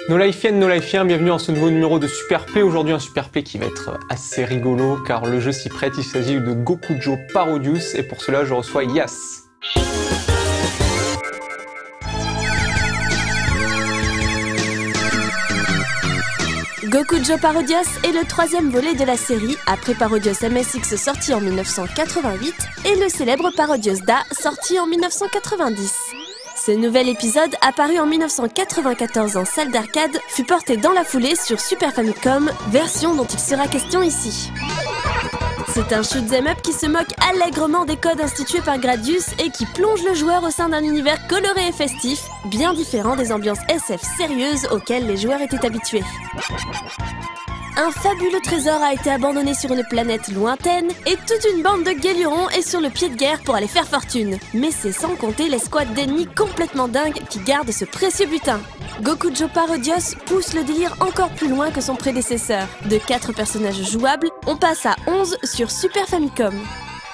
Nos Lifiennes, nos Lifiens, bienvenue dans ce nouveau numéro de Super Play. Aujourd'hui un Super Play qui va être assez rigolo car le jeu s'y prête, il s'agit de Gokujo Parodius et pour cela je reçois Yas. Gokujo Parodius est le troisième volet de la série, après Parodius MSX sorti en 1988 et le célèbre Parodius Da sorti en 1990. Ce nouvel épisode, apparu en 1994 en salle d'arcade, fut porté dans la foulée sur Super Famicom, version dont il sera question ici. C'est un shoot'em up qui se moque allègrement des codes institués par Gradius et qui plonge le joueur au sein d'un univers coloré et festif, bien différent des ambiances SF sérieuses auxquelles les joueurs étaient habitués. Un fabuleux trésor a été abandonné sur une planète lointaine et toute une bande de guélurons est sur le pied de guerre pour aller faire fortune. Mais c'est sans compter l'escouade d'ennemis complètement dingues qui gardent ce précieux butin. Gokujo Parodius pousse le délire encore plus loin que son prédécesseur. De 4 personnages jouables, on passe à 11 sur Super Famicom.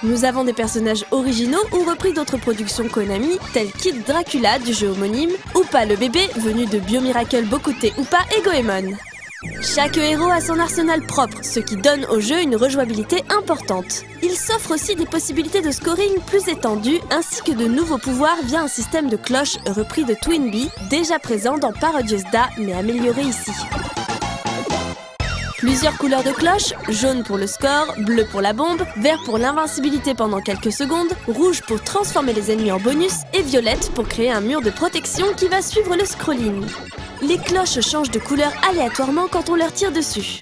Nous avons des personnages originaux ou repris d'autres productions Konami, tels Kid Dracula du jeu homonyme, Upa le bébé venu de Biomiracle Bokute Upa et Goemon. Chaque héros a son arsenal propre, ce qui donne au jeu une rejouabilité importante. Il s'offre aussi des possibilités de scoring plus étendues, ainsi que de nouveaux pouvoirs via un système de cloches repris de Twinbee, déjà présent dans Parodius Da, mais amélioré ici. Plusieurs couleurs de cloches, jaune pour le score, bleu pour la bombe, vert pour l'invincibilité pendant quelques secondes, rouge pour transformer les ennemis en bonus, et violette pour créer un mur de protection qui va suivre le scrolling. Les cloches changent de couleur aléatoirement quand on leur tire dessus.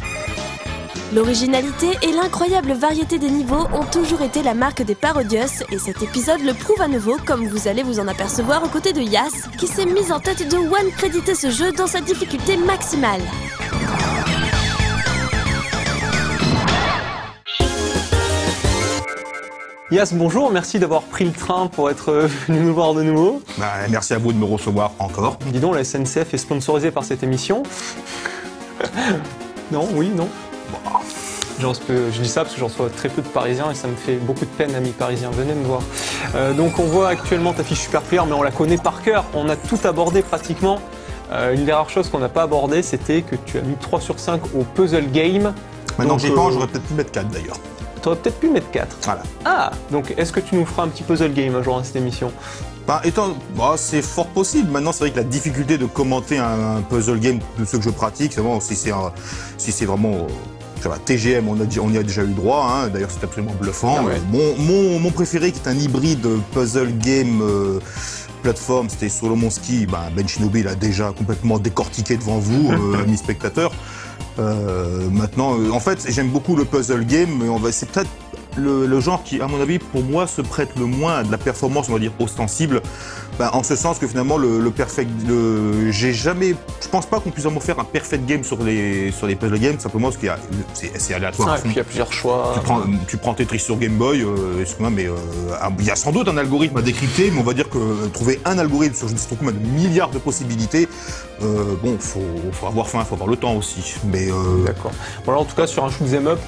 L'originalité et l'incroyable variété des niveaux ont toujours été la marque des Parodius et cet épisode le prouve à nouveau comme vous allez vous en apercevoir aux côtés de Yas qui s'est mise en tête de one-créditer ce jeu dans sa difficulté maximale. Yas, bonjour, merci d'avoir pris le train pour être venu nous voir de nouveau. Merci à vous de me recevoir encore. Dis donc, la SNCF est sponsorisée par cette émission. Non, oui, non. Je dis ça parce que j'en reçois très peu de Parisiens et ça me fait beaucoup de peine, amis parisiens. Venez me voir. Donc on voit actuellement ta fiche Super Player, mais on la connaît par cœur. On a tout abordé pratiquement. Une des rares choses qu'on n'a pas abordé, c'était que tu as mis 3 sur 5 au puzzle game. Maintenant que j'y pense, j'aurais peut-être pu mettre 4 d'ailleurs. T'aurais peut-être pu mettre 4. Voilà. Ah, donc est-ce que tu nous feras un petit puzzle game un jour dans cette émission? C'est fort possible. Maintenant, c'est vrai que la difficulté de commenter un puzzle game de ceux que je pratique, c'est vraiment si c'est vraiment TGM, on y a déjà eu droit. Hein. D'ailleurs, c'est absolument bluffant. Ah ouais. Mon préféré, qui est un hybride puzzle game plateforme, c'était Solomon Ski. Ben Shinobi l'a déjà complètement décortiqué devant vous, amis spectateurs. Maintenant, en fait, j'aime beaucoup le puzzle game, mais c'est peut-être le genre qui, à mon avis, pour moi, se prête le moins à de la performance, on va dire, ostensible. En ce sens que finalement, je pense pas qu'on puisse vraiment faire un perfect game sur les puzzle games, simplement parce qu'il c'est aléatoire. Et puis il y a plusieurs choix. Tu prends Tetris sur Game Boy, mais il y a sans doute un algorithme à décrypter, mais on va dire que trouver un algorithme sur je ne sais trop combien de milliards de possibilités, faut avoir faim, faut avoir le temps aussi. Mais d'accord. Bon, alors, en tout cas, sur un shoot'em up,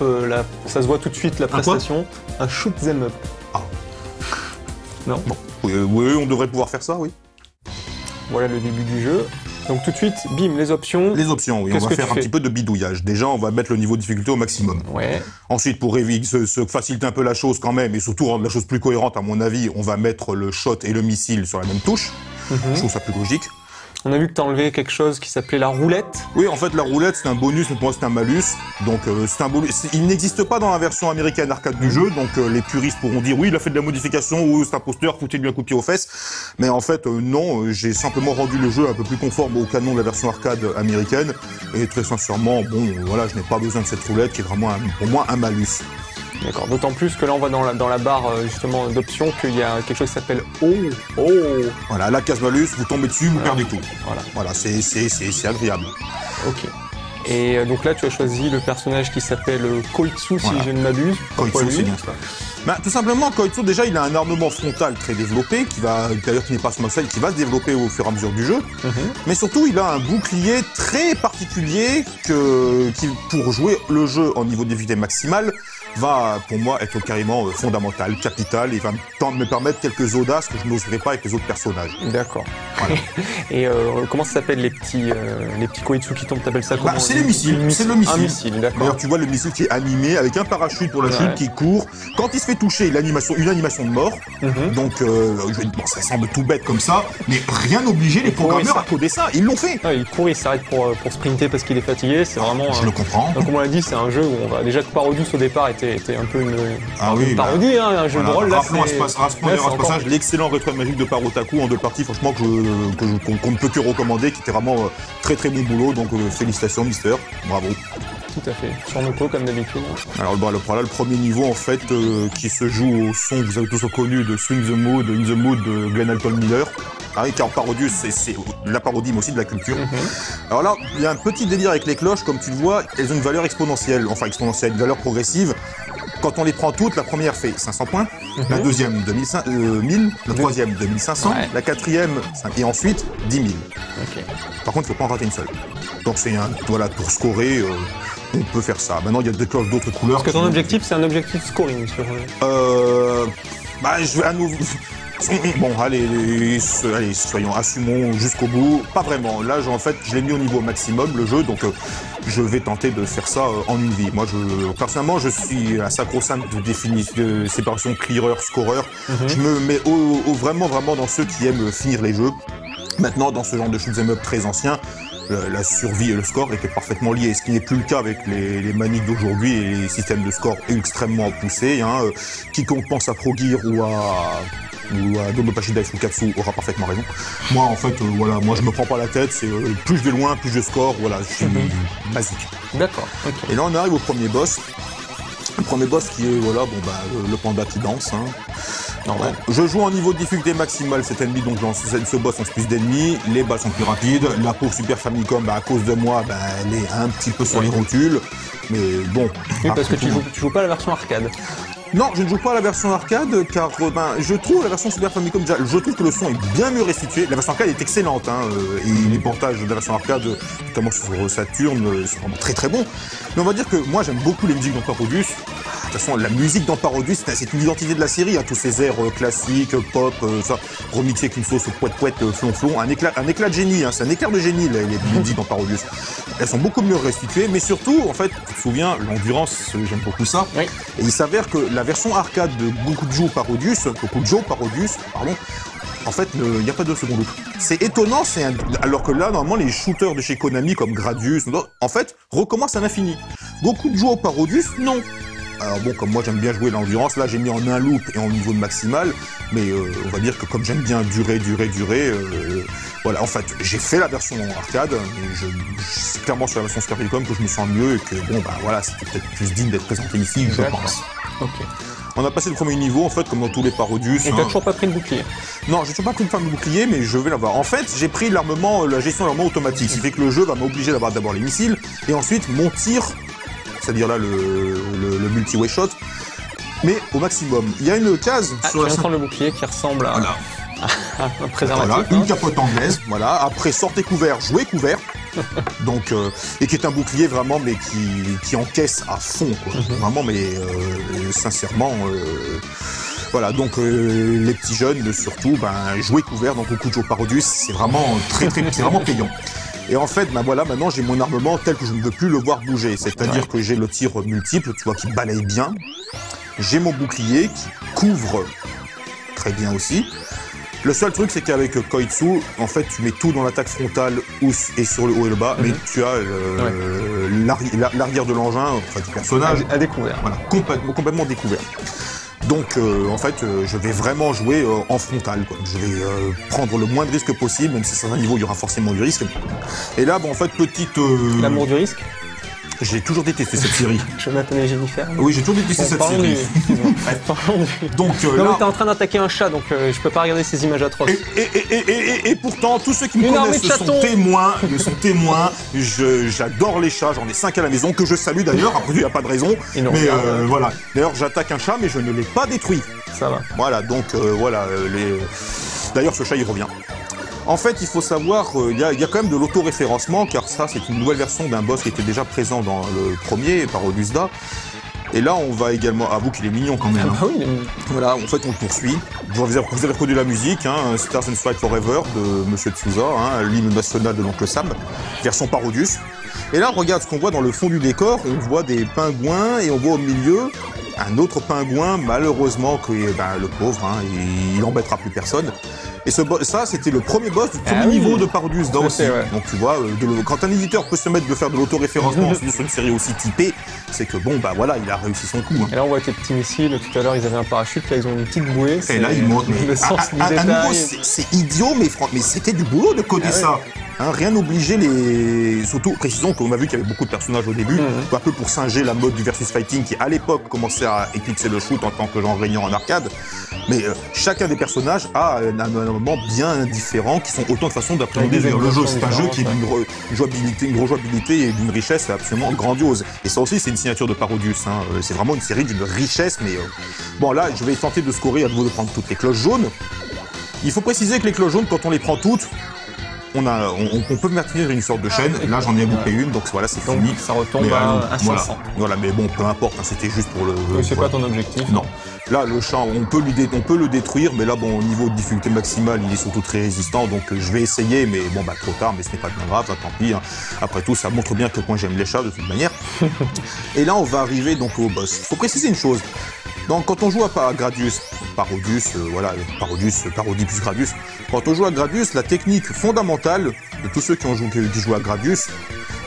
ça se voit tout de suite la prestation. Un shoot'em up. Ah. Non. Bon. Oui, on devrait pouvoir faire ça, oui. Voilà le début du jeu. Donc tout de suite, bim, les options. Les options, oui. On va faire un petit peu de bidouillage. Déjà, on va mettre le niveau de difficulté au maximum. Ouais. Ensuite, pour se faciliter un peu la chose quand même, et surtout rendre la chose plus cohérente, à mon avis, on va mettre le shot et le missile sur la même touche. Je trouve ça plus logique. On a vu que tu as enlevé quelque chose qui s'appelait la roulette. Oui, en fait, la roulette, c'est un bonus, mais pour moi, c'est un malus. Donc, c'est un bonus. Il n'existe pas dans la version américaine arcade du jeu, donc les puristes pourront dire oui, il a fait de la modification, ou c'est un imposteur, foutez-lui un coup de pied aux fesses. Mais en fait, non, j'ai simplement rendu le jeu un peu plus conforme au canon de la version arcade américaine. Et très sincèrement, voilà, je n'ai pas besoin de cette roulette qui est vraiment, pour moi, un malus. D'accord, d'autant plus que là on va dans la barre justement d'options qu'il y a quelque chose qui s'appelle Oh. Voilà, la case malus, vous tombez dessus, vous perdez tout. Voilà, c'est agréable. Ok. Et donc là tu as choisi le personnage qui s'appelle Koitsu, si je ne m'abuse. Koitsu, c'est bien ça. Tout simplement, Koitsu, déjà, il a un armement frontal très développé, qui n'est pas small, qui va se développer au fur et à mesure du jeu. Mais surtout, il a un bouclier très particulier pour jouer le jeu en niveau de difficulté maximale, va pour moi être carrément fondamental, capital, et va me permettre quelques audaces que je n'oserais pas avec les autres personnages. D'accord. Voilà. Et comment ça s'appelle les petits koetsu qui tombent, t'appelles ça comment? C'est les missiles, c'est le missile. Un missile, d'accord. D'ailleurs, tu vois le missile qui est animé avec un parachute pour la chute qui court. Quand il se fait toucher, une animation de mort. Donc, bon, ça semble tout bête comme ça, mais rien n'oblige les programmeurs à coder ça. Ils l'ont fait. Ouais, il court, il s'arrête pour sprinter parce qu'il est fatigué. C'est vraiment. Je le comprends. Donc, comme on l'a dit, c'est un jeu où on va déjà que Parodius au départ était un peu une parodie, un jeu de rôle. Là, rappelons à ce passage l'excellent rétro magique de Parotaku en 2 parties, franchement qu'on ne peut que recommander, qui était vraiment très très bon boulot. Donc, félicitations, Mister. Bravo. Tout à fait. Sur Noco, comme d'habitude. Alors, le premier niveau, en fait, qui se joue au son, vous avez tous reconnu, de Swing the Mood, In the Mood de Glenn Alton Miller. Ah, car Parodius, c'est la parodie, mais aussi de la culture. Alors là, il y a un petit délire avec les cloches, comme tu le vois, elles ont une valeur exponentielle, une valeur progressive. Quand on les prend toutes, la première fait 500 points, la deuxième 1000, la troisième 2500, la quatrième, et ensuite 10 000. Par contre, il ne faut pas en rater une seule. Donc c'est pour scorer, on peut faire ça. Maintenant, il y a des cloches d'autres couleurs. Parce que ton objectif, c'est un objectif scoring sur... je vais à nouveau... Bon, assumons jusqu'au bout. Pas vraiment. Là, en fait, je l'ai mis au niveau maximum, le jeu, donc je vais tenter de faire ça en une vie. Moi, personnellement, je suis à sacro-sainte de séparation clearer-scorer. Je me mets vraiment dans ceux qui aiment finir les jeux. Maintenant, dans ce genre de shoot'em up très ancien, la survie et le score étaient parfaitement liés, ce qui n'est plus le cas avec les maniques d'aujourd'hui et les systèmes de score extrêmement poussés. Quiconque pense à Pro Gear ou à Domopachi Daifukatsu aura parfaitement raison. Moi, en fait, moi je me prends pas la tête, c'est plus je vais loin, plus je score, je suis basique. D'accord. Et là, on arrive au premier boss. Le premier boss qui est, le panda qui danse. Je joue en niveau de difficulté maximale cet ennemi, donc ce boss lance plus d'ennemis, les balles sont plus rapides, la pauvre Super Famicom, à cause de moi, elle est un petit peu sur les rotules, mais bon. Oui, parce que tu joues pas la version arcade. Non, je ne joue pas à la version arcade, car je trouve la version Super Famicom, déjà, je trouve que le son est bien mieux restitué. La version arcade est excellente, et les portages de la version arcade, notamment sur Saturn, sont vraiment très très bons. Mais on va dire que moi, j'aime beaucoup les musiques dans Parodius. De toute façon, la musique dans Parodius, c'est une identité de la série, tous ces airs classiques, pop, ça, remixés avec une sauce poète, flonflon, un éclat de génie, c'est un éclair de génie, les musiques dans Parodius. Elles sont beaucoup mieux restituées, mais surtout, en fait, tu te souviens, l'endurance, j'aime beaucoup ça. Oui. Et il s'avère que la version arcade de Gokujo Parodius, en fait, il n'y a pas de second loop. C'est étonnant, alors que là, normalement, les shooters de chez Konami, comme Gradius, en fait, recommencent à l'infini. Gokujo Parodius, non. Alors bon, comme moi j'aime bien jouer l'endurance, là j'ai mis en un loop et en niveau de maximal, mais on va dire que comme j'aime bien durer, en fait j'ai fait la version arcade, mais c'est clairement sur la version Super Famicom que je me sens mieux et que c'était peut-être plus digne d'être présenté ici, je pense. Okay. On a passé le premier niveau, en fait, comme dans tous les Parodius. Et t'as toujours pas pris le bouclier? Non, j'ai toujours pas pris le bouclier, mais je vais l'avoir. En fait, j'ai pris la gestion de l'armement automatique, ce qui fait que le jeu va m'obliger d'avoir d'abord les missiles, et ensuite mon tir, c'est-à-dire là le multi-way shot, mais au maximum. Il y a une case sur la le bouclier qui ressemble à un préservatif. Une capote anglaise, Après, sortez couvert, jouez couvert. Donc, et qui est un bouclier vraiment, mais qui encaisse à fond, quoi. Vraiment, mais sincèrement. Donc les petits jeunes, surtout, jouer couvert dans Gokujo Parodius, c'est vraiment c'est vraiment payant. Et en fait, maintenant j'ai mon armement tel que je ne veux plus le voir bouger. C'est-à-dire que j'ai le tir multiple, tu vois, qui balaye bien. J'ai mon bouclier qui couvre très bien aussi. Le seul truc, c'est qu'avec Koitsu, en fait, tu mets tout dans l'attaque frontale et sur le haut et le bas, mais tu as l'arrière de l'engin, du personnage, à découvert. Voilà, complètement découvert. Donc, en fait, je vais vraiment jouer en frontal, quoi. Je vais prendre le moins de risques possible, même si sur un niveau, il y aura forcément du risque. Et là, en fait, petite... L'amour du risque. J'ai toujours détesté cette série. Jonathan et Jennifer. Oui, j'ai toujours détesté cette série. Donc non, mais t'es en train d'attaquer un chat, donc je peux pas regarder ces images atroces. Et pourtant, tous ceux qui me connaissent sont témoins. J'adore les chats, j'en ai 5 à la maison, que je salue d'ailleurs, après il n'y a pas de raison. Mais voilà. D'ailleurs, j'attaque un chat, mais je ne l'ai pas détruit. Ça va. Voilà, donc D'ailleurs, ce chat, il revient. En fait, il faut savoir, il y a quand même de l'autoréférencement, car ça, c'est une nouvelle version d'un boss qui était déjà présent dans le premier, Parodius Da. Et là, on va également... Avoue qu'il est mignon quand même. Ah bah oui, Voilà, en fait, on le poursuit. Vous avez reconnu la musique, hein, Stars and Strike Forever de Monsieur Tsuza, hein, l'hymne national de l'oncle Sam, version Parodius. Et là, regarde ce qu'on voit dans le fond du décor. On voit des pingouins et on voit au milieu un autre pingouin, malheureusement, que le pauvre, hein, il embêtera plus personne. Et ça, c'était le premier boss du premier niveau de Parodius Da aussi. Ouais. Donc tu vois, quand un éditeur peut se mettre de faire de l'autoréférencement sur une série aussi typée, c'est que bon, bah voilà, il a réussi son coup. Hein. Et là, on voit tes petits missiles. Tout à l'heure, ils avaient un parachute. Là, ils ont une petite bouée. Et là, ils montrent. À nouveau, c'est idiot, mais c'était du boulot de coder ça. Hein, rien n'obligeait les... Surtout, précisons qu'on a vu qu'il y avait beaucoup de personnages au début, un peu pour singer la mode du versus fighting qui, à l'époque, commençait à éclipser le shoot en tant que genre régnant en arcade. Mais chacun des personnages a un moment bien différent, qui sont autant de façons d'appréhender le jeu. C'est un jeu qui est d'une grosse jouabilité et d'une richesse absolument grandiose. Et ça aussi, c'est une signature de Parodius. Hein. C'est vraiment une série d'une richesse, mais... Bon, là, je vais tenter de scorer à nouveau de prendre toutes les cloches jaunes. Il faut préciser que les cloches jaunes, quand on les prend toutes, on peut maintenir une sorte de chaîne. Là, j'en ai bouclé une, donc voilà, c'est fini. Ça retombe à 500. Voilà, mais bon, peu importe, hein, c'était juste pour le... c'est pas ton objectif? Non. Là, le champ, on peut le détruire, mais là, bon, au niveau de difficulté maximale, il est surtout très résistant, donc je vais essayer, mais bon, bah, trop tard, mais ce n'est pas bien grave, tant pis. Hein. Après tout, ça montre bien à quel point j'aime les chats, de toute manière. Et là, on va arriver donc au boss. Il faut préciser une chose. Donc, quand on joue à Gradius, Parodius, Parodie plus Gradius, quand on joue à Gradius, la technique fondamentale de tous ceux qui jouent à Gradius,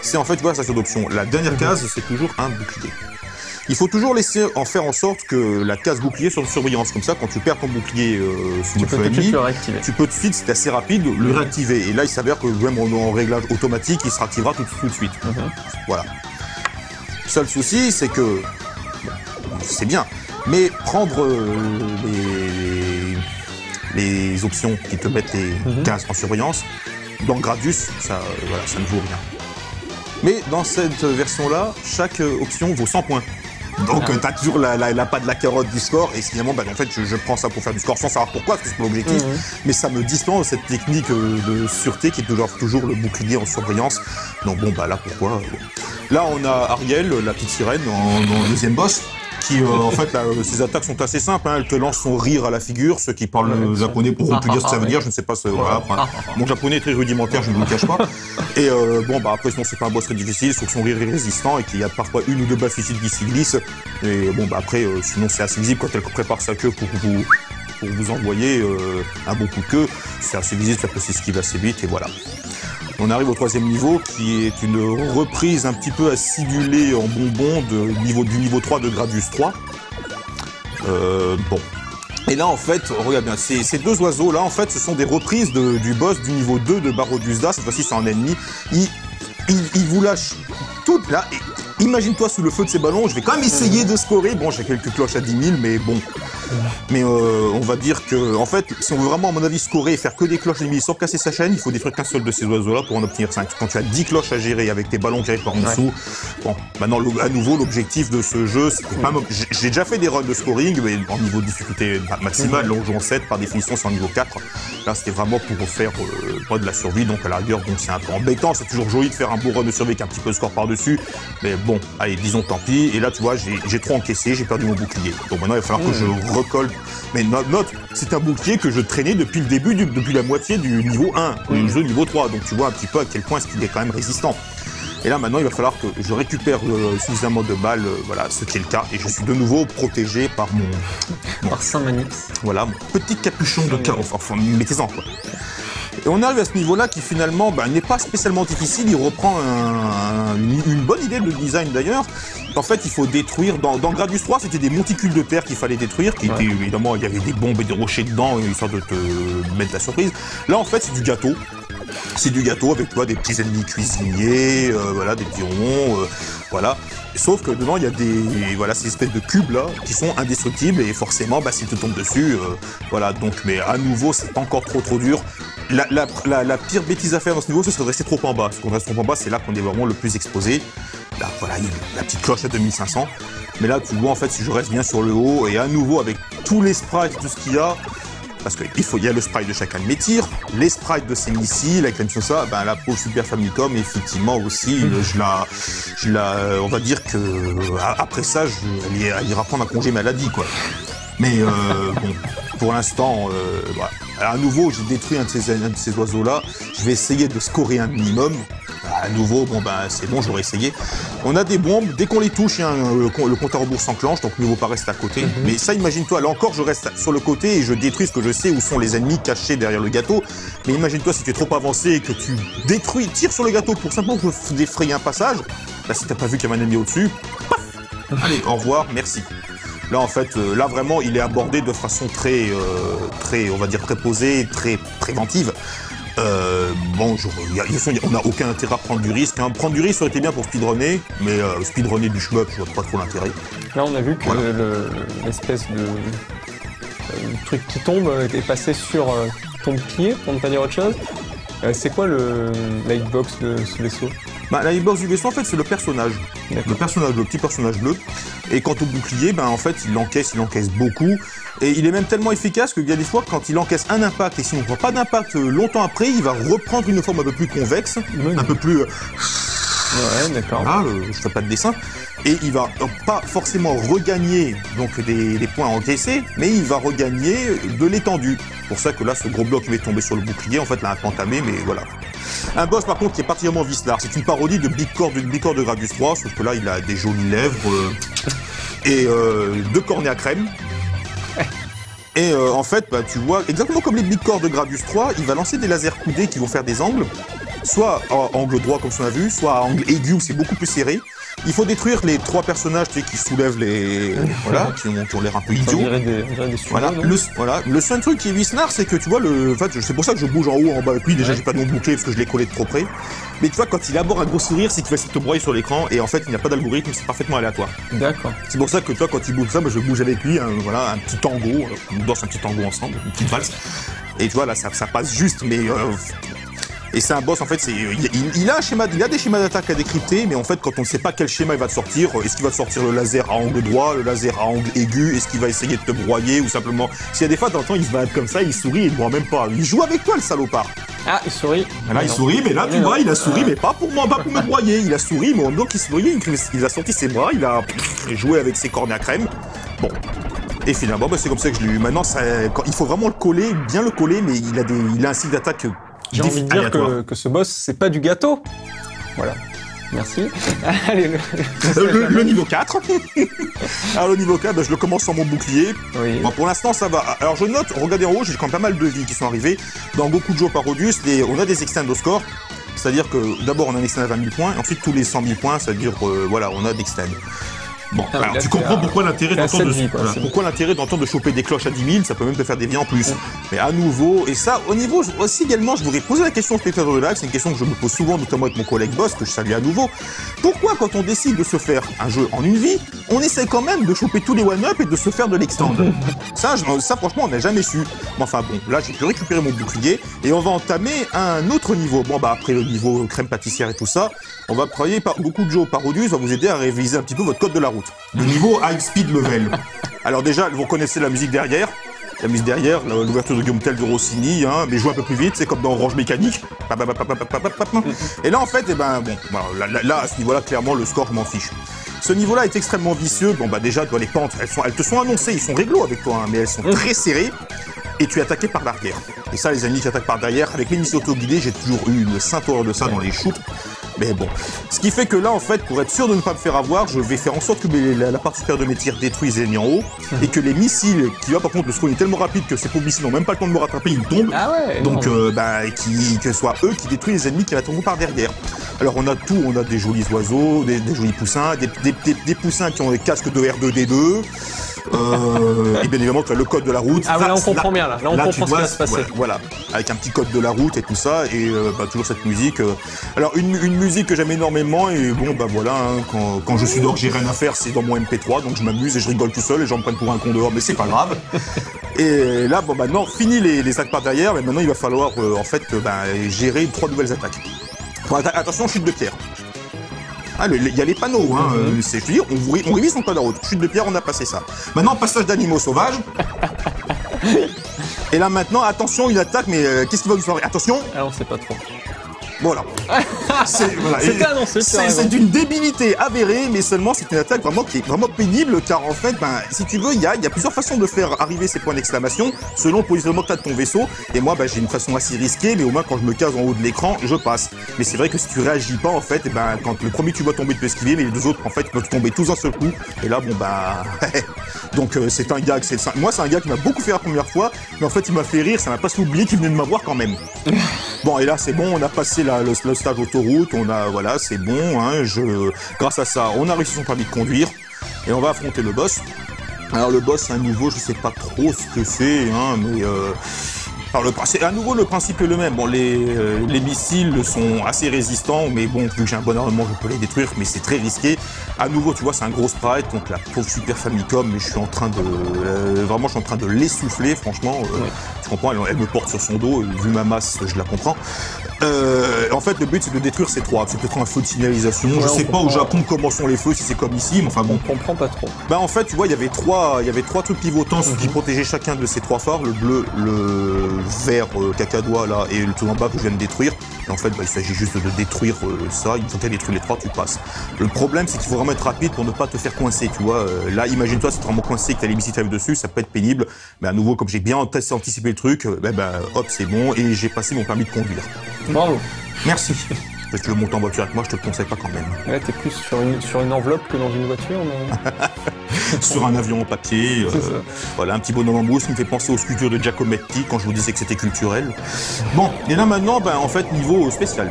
c'est en fait, voilà, ça d'option. La dernière case, c'est toujours un bouclier. Il faut toujours faire en sorte que la case bouclier soit en surveillance. Comme ça, quand tu perds ton bouclier sous le feu ennemi, tu peux tout de suite, c'est assez rapide, le réactiver. Et là, il s'avère que même en réglage automatique, il se réactivera tout de suite. Voilà. Seul souci, c'est que... c'est bien. Mais prendre les options qui te mettent les cases en surveillance, dans Gradius, ça ne vaut rien. Mais dans cette version-là, chaque option vaut 100 points. Donc tu as toujours la patte de la carotte du score, et finalement, en fait, je prends ça pour faire du score sans savoir pourquoi, parce que c'est pas l'objectif, mais ça me dispense de cette technique de sûreté qui est toujours le bouclier en surveillance. Donc bon, bah là, pourquoi Là, on a Ariel, la petite sirène, en deuxième boss, qui, en fait, ses attaques sont assez simples. Hein. Elle te lance son rire à la figure. Ceux qui parlent japonais pourront plus dire ce que ça veut dire. Je ne sais pas. Voilà, mon japonais est très rudimentaire, je ne vous le cache pas. Et bon, bah après, sinon, c'est pas un boss très difficile. Sauf que son rire est résistant et qu'il y a parfois une ou deux balles suicides qui s'y glissent. Et bon, bah après, sinon, c'est assez visible quand elle prépare sa queue pour vous envoyer un bon coup de queue. C'est assez visible, ça peut s'esquiver assez vite. Et voilà. On arrive au troisième niveau, qui est une reprise un petit peu acidulée en bonbons du niveau 3 de Gradius 3. Bon. Et là, en fait, regarde bien, ces deux oiseaux-là, en fait, ce sont des reprises du boss du niveau 2 de Parodius Da. Cette fois-ci, c'est un ennemi. Il vous lâche toutes là. Imagine-toi sous le feu de ces ballons, je vais quand même essayer de scorer. Bon, j'ai quelques cloches à 10 000, mais bon. Mais on va dire que, en fait, si on veut vraiment, à mon avis, scorer et faire que des cloches ennemies sans casser sa chaîne, il faut détruire qu'un seul de ces oiseaux-là pour en obtenir 5. Quand tu as 10 cloches à gérer avec tes ballons qui arrivent par en dessous, bon, maintenant, à nouveau, l'objectif de ce jeu, c'est pas... J'ai déjà fait des runs de scoring, mais en niveau de difficulté maximale, là, on joue en 7, par définition, c'est en niveau 4. Là, c'était vraiment pour faire pas de la survie, donc à la rigueur, bon, c'est un peu embêtant, c'est toujours joli de faire un beau run de survie avec un petit peu de score par-dessus, mais bon, allez, disons tant pis. Et là, tu vois, j'ai trop encaissé, j'ai perdu mon bouclier. Donc maintenant, il va falloir que je recolle. Mais note, c'est un bouclier que je traînais depuis le début, depuis la moitié du niveau 1, du jeu niveau 3. Donc tu vois un petit peu à quel point est-ce qu'il est quand même résistant. Et là, maintenant, il va falloir que je récupère suffisamment de balles, voilà, ce qui est le cas. Et je suis de nouveau protégé par par Saint-Manix. Voilà, mon petit capuchon de chaos. Enfin, mettez-en, quoi. Et on arrive à ce niveau-là qui finalement n'est pas spécialement difficile, il reprend une bonne idée de design d'ailleurs. En fait, il faut détruire, dans Gradius 3, c'était des monticules de terre qu'il fallait détruire, qui étaient, évidemment, il y avait des bombes et des rochers dedans, histoire de te mettre la surprise. Là, en fait, c'est du gâteau. C'est du gâteau avec, toi, des petits ennemis cuisiniers, voilà, des petits ronds, voilà. Sauf que dedans, il y a ces espèces de cubes là qui sont indestructibles et forcément, s'ils te tombent dessus, voilà. Donc, mais à nouveau, c'est pas encore trop dur. La pire bêtise à faire dans ce niveau, ce serait de rester trop en bas. Parce qu'on reste trop en bas, c'est là qu'on est vraiment le plus exposé. Là, voilà, il y a la petite cloche à 2500. Mais là, tu vois, en fait, si je reste bien sur le haut, et à nouveau, avec tous les sprites, tout ce qu'il y a, parce qu'il y a le sprite de chacun de mes tirs, les sprites de ces missiles, avec la mission ça, ben, la pauvre Super Famicom, effectivement aussi, on va dire que après ça, elle ira prendre un congé maladie, quoi. Mais bon, pour l'instant, voilà. Alors, à nouveau, j'ai détruit un de ces oiseaux-là. Je vais essayer de scorer un minimum. À nouveau, bon ben c'est bon, j'aurais essayé. On a des bombes, dès qu'on les touche, le compte à rebours s'enclenche, donc mieux vaut pas rester à côté. Mais ça, imagine-toi, là encore, je reste sur le côté et je détruis ce que je sais où sont les ennemis cachés derrière le gâteau. Mais imagine-toi si tu es trop avancé et que tu tires sur le gâteau pour simplement défrayer un passage. Là, si t'as pas vu qu'il y avait un ennemi au-dessus, paf, allez, au revoir, merci. Là, en fait, là vraiment, il est abordé de façon très, on va dire, très posée, très préventive. Bon, on n'a aucun intérêt à prendre du risque. Hein. Prendre du risque, ça aurait été bien pour speedrunner, mais speedrunner du shmup, je vois pas trop l'intérêt. Là, on a vu que voilà. l'espèce de truc qui tombe est passé sur ton pied, pour ne pas dire autre chose. C'est quoi la hitbox de ce vaisseau? Bah, la hitbox du vaisseau, en fait, c'est le personnage. Le petit personnage bleu. Et quant au bouclier, ben, en fait, il encaisse beaucoup. Et il est même tellement efficace qu'il y a des fois, quand il encaisse un impact, et si on ne voit pas d'impact longtemps après, il va reprendre une forme un peu plus convexe, un peu plus... Ouais, d'accord. Là, je fais pas de dessin. Et il va pas forcément regagner donc des points encaissés, mais il va regagner de l'étendue. C'est pour ça que là, ce gros bloc qui va tomber sur le bouclier, en fait, l'a un peu entamé, mais voilà. Un boss, par contre, qui est particulièrement vicelard. C'est une parodie de Big Core de Gradius 3, sauf que là, il a des jolies lèvres et deux cornets à crème. Et en fait, bah, tu vois, exactement comme les Big Core de Gradius 3, il va lancer des lasers coudés qui vont faire des angles, soit à angle droit comme on a vu, soit à angle aigu où c'est beaucoup plus serré. Il faut détruire les trois personnages qui soulèvent voilà, qui ont l'air un peu idiots. Le seul truc qui est vicelard, c'est que tu vois, en fait, c'est pour ça que je bouge en haut, en bas avec lui. Déjà, j'ai pas de mon bouclier parce que je l'ai collé de trop près. Mais tu vois, quand il aborde un gros sourire, c'est qu'il va essayer de te broyer sur l'écran. Et en fait, il n'y a pas d'algorithme, c'est parfaitement aléatoire. D'accord. C'est pour ça que toi, quand il bouge ça, moi, je bouge avec lui, voilà, un petit tango. On danse un petit tango ensemble, une petite valse. Et tu vois, là, ça passe juste, mais. Et c'est un boss, en fait, il a des schémas d'attaque à décrypter, mais en fait, quand on ne sait pas quel schéma il va te sortir, est-ce qu'il va te sortir le laser à angle droit, le laser à angle aigu, est-ce qu'il va essayer de te broyer, ou simplement... S'il y a des fois, t'entends, il se balade comme ça, il sourit, il ne broie même pas. Il joue avec toi, le salopard. Ah, il sourit. Là, il sourit, mais là, tu vois, il a souri, mais pas pour moi, pas pour me broyer. Il a souri, mais en même temps qu'il souriait, il a sorti ses bras, il a joué avec ses cornets à crème. Bon. Et finalement, bah, c'est comme ça que je l'ai eu. Maintenant, il faut vraiment le coller, bien le coller, mais il a un cycle d'attaque... J'ai envie de dire que ce boss, c'est pas du gâteau. Voilà. Merci. Allez, le niveau 4. Alors, le niveau 4, bah, je le commence sans mon bouclier. Oui. Bon, pour l'instant, ça va. Alors, je note, regardez en haut, j'ai quand même pas mal de vies qui sont arrivées. Dans Goku Joe Parodius, on a des extend au score. C'est-à-dire que d'abord, on a un extend à 20 000 points. Et ensuite, tous les 100 000 points, c'est-à-dire, voilà, on a d'extend. Bon, alors tu comprends pourquoi l'intérêt d'entendre de choper des cloches à 10 000, ça peut même te faire des vies en plus. Mais à nouveau, et ça, au niveau aussi également, je voudrais poser la question au spectateur de live, c'est une question que je me pose souvent, notamment avec mon collègue Boss, que je salue à nouveau. Pourquoi, quand on décide de se faire un jeu en une vie, on essaie quand même de choper tous les one-up et de se faire de l'extend? Ça, franchement, on n'a jamais su. Mais enfin bon, là, j'ai pu récupérer mon bouclier et on va entamer un autre niveau. Bon, bah, après le niveau crème pâtissière et tout ça, on va travailler par beaucoup de Joe Parodius, va vous aider à réviser un petit peu votre code de la route. Le niveau high speed level. Alors déjà, vous connaissez la musique derrière. La musique derrière, l'ouverture de Guillaume Tell de Rossini, mais joue un peu plus vite, c'est comme dans Orange Mécanique. Et là, en fait, là, à ce niveau-là, clairement, le score, je m'en fiche. Ce niveau-là est extrêmement vicieux. Bon, bah déjà, les pentes, elles te sont annoncées, ils sont réglo avec toi, mais elles sont très serrées. Et tu es attaqué par l'arrière. Et ça, les ennemis qui attaquent par derrière, avec les missiles auto-guidés, j'ai toujours eu une sainte horreur de ça dans les shoots. Mais bon, ce qui fait que là, en fait, pour être sûr de ne pas me faire avoir, je vais faire en sorte que la partie supérieure de mes tirs détruisent les ennemis en haut, et que les missiles, qui va par contre, le spawn est tellement rapide que ces pauvres missiles n'ont même pas le temps de me rattraper, ils tombent. Ah ouais. Donc, que ce soit eux qui détruisent les ennemis qui attendront par derrière. Alors, on a tout, on a des jolis oiseaux, des jolis poussins, des poussins qui ont des casques de R2D2. Et bien évidemment, tu as le code de la route. Ah, là, on comprend bien, là on comprend ce qui va se passer. Voilà, avec un petit code de la route et tout ça, et toujours cette musique. Alors, une musique que j'aime énormément, et bon, bah voilà, quand je suis dehors, j'ai rien à faire, c'est dans mon MP3, donc je m'amuse et je rigole tout seul, et j'en me prenne pour un con dehors, mais c'est pas grave. Et là, bon, maintenant, fini les attaques par derrière, mais maintenant, il va falloir, gérer 3 nouvelles attaques. Attention, chute de pierre. Ah, il y a les panneaux, hein. Je veux dire, on révise son code de route. Chute de pierre, on a passé ça. Maintenant, passage d'animaux sauvages. Et là maintenant, attention, une attaque, mais qu'est-ce qui va nous faire? Attention. Ah, on sait pas trop. Voilà. C'était annoncé. C'est d'une débilité avérée, mais seulement c'est une attaque vraiment qui est vraiment pénible, car en fait, si tu veux, il y a plusieurs façons de faire arriver ces points d'exclamation selon le positionnement que tu as de ton vaisseau. Et moi, j'ai une façon assez risquée, mais au moins quand je me case en haut de l'écran, je passe. Mais c'est vrai que si tu réagis pas, en fait, quand le premier tu vois tomber, tu peux esquiver, mais les deux autres, en fait, peuvent tomber tous d'un seul coup. Et là, donc c'est un gag. Moi, c'est un gars qui m'a beaucoup fait la première fois, mais en fait, il m'a fait rire, ça m'a pas oublié qu'il venait de m'avoir quand même. Bon, et là, c'est bon, on a passé le stage autoroute, voilà, c'est bon, hein, grâce à ça, on a réussi son permis de conduire, et on va affronter le boss. Alors, le boss, à nouveau, je sais pas trop ce que c'est, hein, mais alors, à nouveau, le principe est le même. Bon, les missiles sont assez résistants, mais bon, vu que j'ai un bon armement, je peux les détruire, mais c'est très risqué. À nouveau, tu vois, c'est un gros sprite, donc la pauvre Super Famicom, mais je suis en train de l'essouffler, franchement. Tu comprends, elle me porte sur son dos, vu ma masse, je la comprends. En fait, le but, c'est de détruire ces trois. C'est peut-être un feu de signalisation. Je sais pas au Japon comment sont les feux, si c'est comme ici, mais enfin bon. On comprend pas trop. En fait, tu vois, il y avait trois trucs pivotants qui protégeaient chacun de ces trois phares, le bleu, le vert cacadois là et le tout en bas que je viens de détruire. Et en fait, il s'agit juste de détruire ça. Une fois que tu as détruit les trois, tu passes. Le problème, c'est qu'il faut vraiment être rapide pour ne pas te faire coincer, tu vois. Là, imagine-toi, c'est vraiment coincé que tu as les missiles qui arrivent dessus, ça peut être pénible. Mais à nouveau, comme j'ai bien anticipé le truc, hop, c'est bon et j'ai passé mon permis de conduire. Bravo. Merci. Si tu veux monter en voiture avec moi, je te le conseille pas quand même. Ouais, t'es plus sur une enveloppe que dans une voiture, mais... Sur un avion en papier, voilà, un petit bonhomme en mousse qui me fait penser aux sculptures de Giacometti quand je vous disais que c'était culturel. Bon, et là maintenant, en fait, niveau spécial.